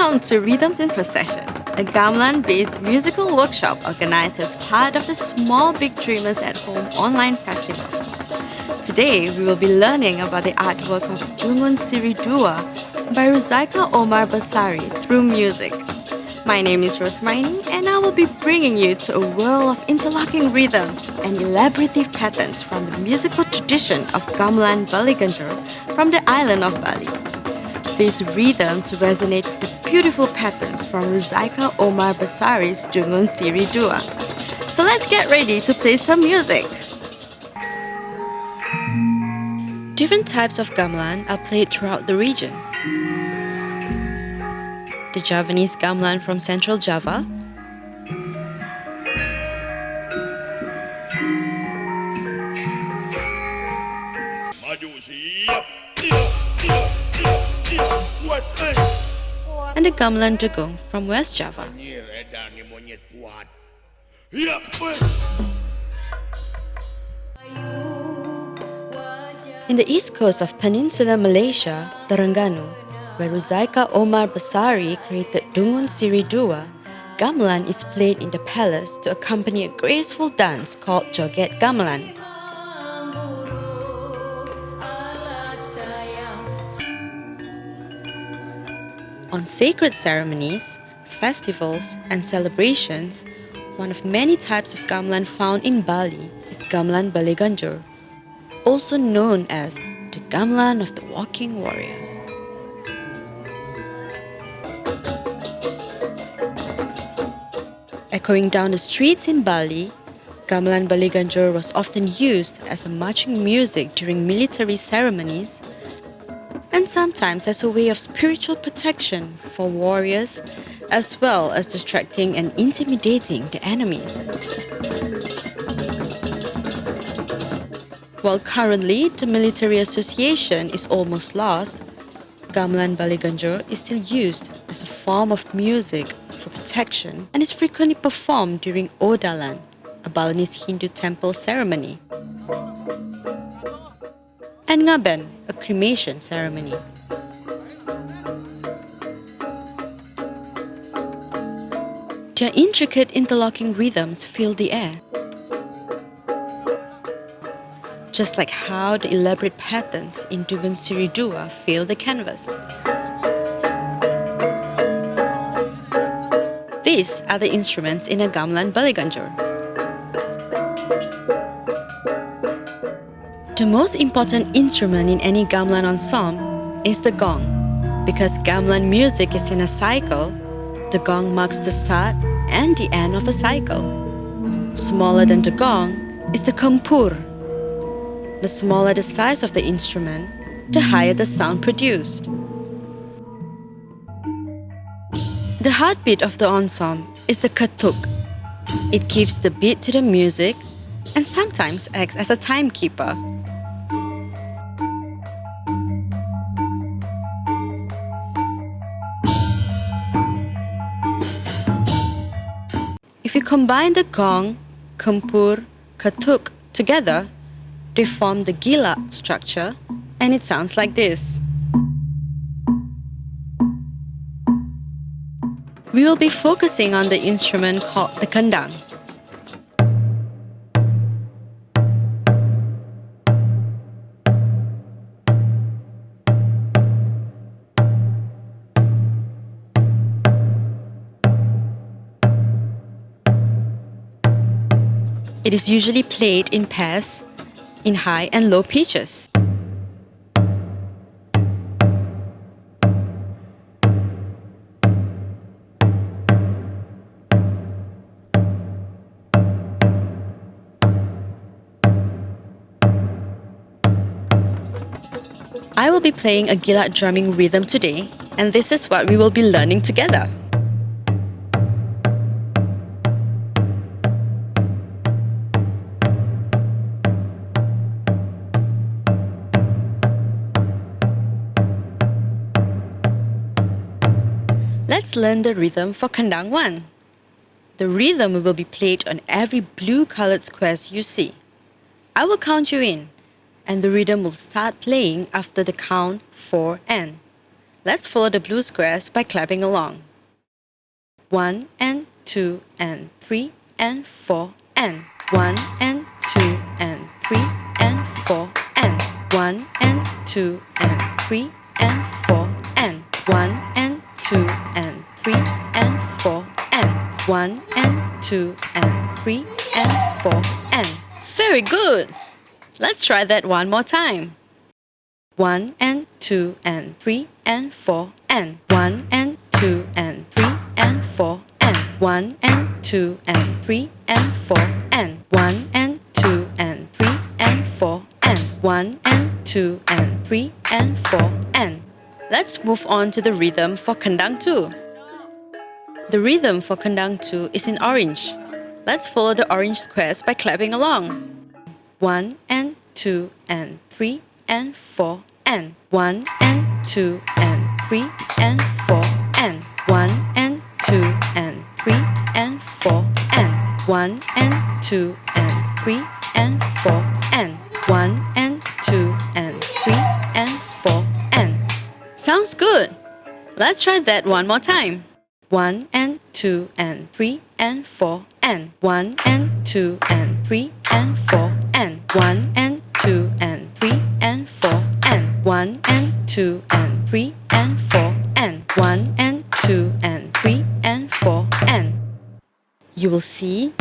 Welcome to Rhythms in Procession, a gamelan-based musical workshop organized as part of the Small Big Dreamers at Home online festival. Today, we will be learning about the artwork of Dungun Siri II by Ruzaika Omar Basaree through music. My name is Rosmainy, and I will be bringing you to a world of interlocking rhythms and elaborative patterns from the musical tradition of Gamelan Beleganjur from the island of Bali. These rhythms resonate with the beautiful patterns from Ruzaika Omar Basaree's Dungun Siri II. So let's get ready to play some music. Different types of gamelan are played throughout the region. The Javanese gamelan from Central Java, and the gamelan Dungun from West Java. In the east coast of Peninsular Malaysia, Terengganu, where Ruzaika Omar Basaree created Dungun Siri II, gamelan is played in the palace to accompany a graceful dance called Joget Gamelan. On sacred ceremonies, festivals, and celebrations, one of many types of gamelan found in Bali is Gamelan Beleganjur, also known as the gamelan of the walking warrior. Echoing down the streets in Bali, Gamelan Beleganjur was often used as a marching music during military ceremonies and sometimes as a way of spiritual protection for warriors, as well as distracting and intimidating the enemies. While currently the military association is almost lost, Gamelan Beleganjur is still used as a form of music for protection and is frequently performed during Odalan, a Balinese Hindu temple ceremony, and Ngaben, a cremation ceremony. Their intricate interlocking rhythms fill the air, just like how the elaborate patterns in Dungun Siri II fill the canvas. These are the instruments in a Gamelan Beleganjur. The most important instrument in any gamelan ensemble is the gong. Because gamelan music is in a cycle, the gong marks the start and the end of a cycle. Smaller than the gong is the kampur. The smaller the size of the instrument, the higher the sound produced. The heartbeat of the ensemble is the katuk. It gives the beat to the music and sometimes acts as a timekeeper. If you combine the gong, kampur, katuk together, they form the gila structure, and it sounds like this. We will be focusing on the instrument called the kendang. It is usually played in pairs, in high and low pitches. I will be playing a gilat drumming rhythm today, and this is what we will be learning together. Let's learn the rhythm for Kendang 1. The rhythm will be played on every blue colored squares you see. I will count you in, and the rhythm will start playing after the count 4 and. Let's follow the blue squares by clapping along. 1 and 2 and 3 and 4 and 1 and 2 and 3 and 4 and 1 and 2 and 3 and 4 and 1 and 2 and 3 and 4 and 1 and 2 and 3 and 4 and. Very good! Let's try that one more time. 1 and 2 and 3 and 4 and 1 and 2 and 3 and 4 and 1 and 2 and 3 and 4 and 1 and 2 and 3 and 4 and 1 and 2 and 3 and 4 and. Let's move on to the rhythm for kendang 2. The rhythm for kendang 2 is in orange. Let's follow the orange squares by clapping along. 1 and 2 and 3 and 4 and 1 and 2 and 3 and 4 and 1 and 2 and 3 and 4 and 1 and 2 and 3 and 4 and 1 and 2 and 3 and 4 and. Sounds good! Let's try that one more time. 1 and 2 and 3 and 4 and 1 and 2 and 3 and 4 and 1 and 2 and 3 and 4 and 1 and 2 and 3 and 4 and 1 and 2 and 3 and 4 and. You will see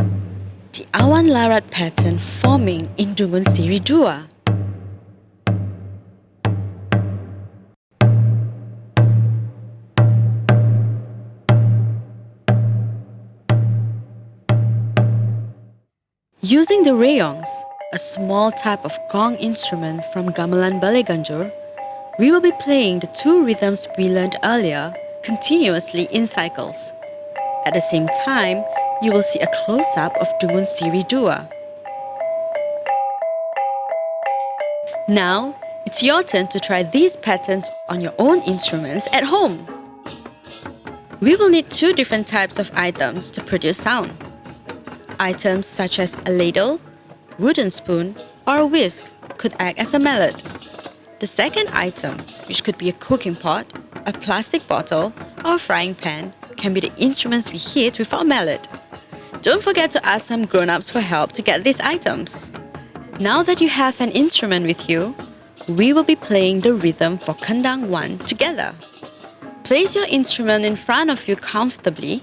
the awan larat pattern forming in Dungun Siri II. Using the rayongs, a small type of gong instrument from Gamelan Beleganjur, we will be playing the two rhythms we learned earlier continuously in cycles. At the same time, you will see a close-up of Dungun Siri II. Now, it's your turn to try these patterns on your own instruments at home. We will need two different types of items to produce sound. Items such as a ladle, wooden spoon, or a whisk could act as a mallet. The second item, which could be a cooking pot, a plastic bottle, or a frying pan, can be the instruments we hit with our mallet. Don't forget to ask some grown-ups for help to get these items. Now that you have an instrument with you, we will be playing the rhythm for kendang 1 together. Place your instrument in front of you comfortably,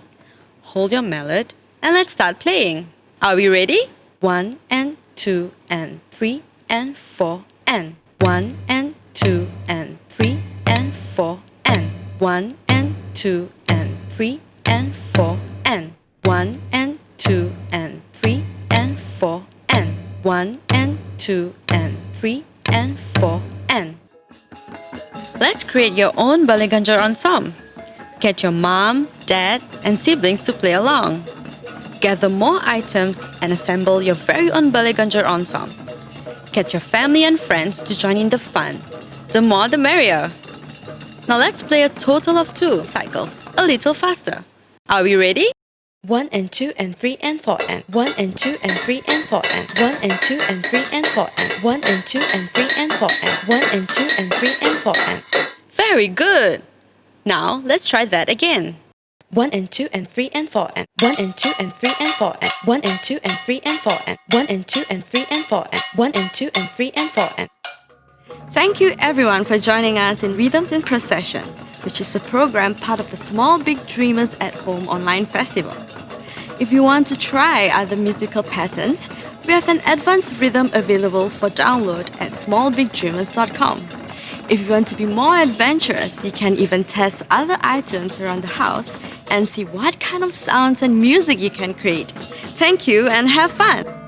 hold your mallet, and let's start playing. Are we ready? 1 and 2 and 3 and 4 and 1 and 2 and 3 and 4 and 1 and 2 and 3 and 4 and 1 and 2 and 3 and 4 and 1 and 2 and 3 and 4 and. Let's create your own Beleganjur ensemble. Get your mom, dad, and siblings to play along. Gather more items and assemble your very own Beleganjur ensemble. Get your family and friends to join in the fun. The more the merrier. Now let's play a total of 2 cycles, a little faster. Are we ready? 1 and 2 and 3 and 4 and 1 and 2 and 3 and 4 and 1 and 2 and 3 and 4 and 1 and 2 and 3 and 4 and 1 and 2 and 3 and 4 and. Very good! Now let's try that again. 1 and 2 and 3 and 4 and 1 and 2 and 3 and 4 and 1 and 2 and 3 and 4 and 1 and 2 and 3 and 4 and 1 and 2 and 3 and 4 and. Thank you everyone for joining us in Rhythms in Procession, which is a program part of the Small Big Dreamers at Home online festival. If you want to try other musical patterns, we have an advanced rhythm available for download at smallbigdreamers.com. If you want to be more adventurous, you can even test other items around the house and see what kind of sounds and music you can create. Thank you and have fun!